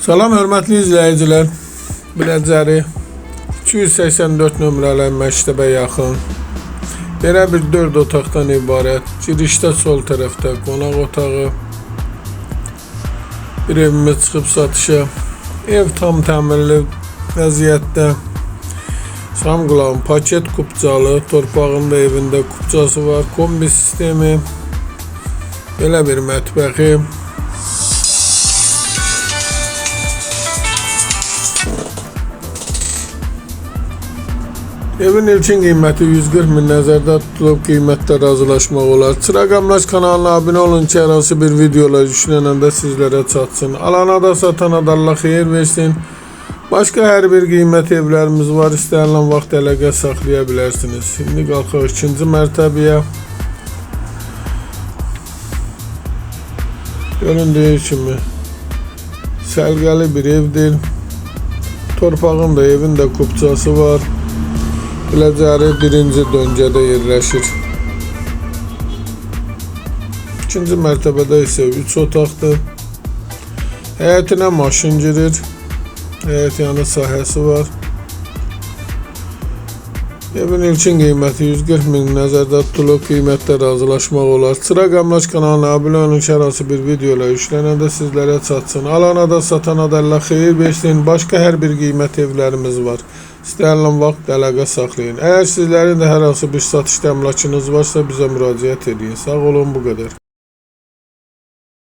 Salam hörmətli izləyicilər. Biləcəri 284 nömrəli məktəbə yaxın belə bir 4 otaqdan ibarət. Girişdə sol tərəfdə qonaq otağı. Bir evimiz çıxıb satışa. Ev tam təmirli vəziyyətdə. Samqlan paket kupcalı, torpağında evində kupcası var, kombi sistemi. Belə bir mətbəxi. Evin ilkin qiyməti 140 min nəzərdə tutulub, qiymətdə razılaşmaq olar. Çıraqamlaş kanalına abunə olun ki, hər hansı bir videolar yüklənəndə sizlərə çatsın. Alana da satana da Allah xeyir versin. Başqa hər bir qiymət evlərimiz var. İstənilən vaxt əlaqə saxlaya bilərsiniz. Şimdi qalxaq ikinci mərtəbəyə. Göründüyü kimi sərgəli bir evdir. Torpağın da evin də kupçası var. Biləcəri birinci döngədə yerləşir. İkinci mərtəbədə isə 3 otaqdır. Həyətinə maşın girir. Həyət yanı sahəsi var. Evin ilkin qiyməti 140 min nəzərdə tutulub, qiymətdə razılaşmaq olar. Çıraqamlaş kanalına abunə olun ki, hər hansı bir videolar yüklənəndə sizlərə çatsın. Alana da satana da Allah xeyir versin. Başqa hər bir qiymət evlərimiz var. İstənilən vaxt əlaqə saxlayın. Əgər sizlərin də hər hansı bir satış təminatınız varsa bizə müraciət edin. Sağ olun, bu qədər.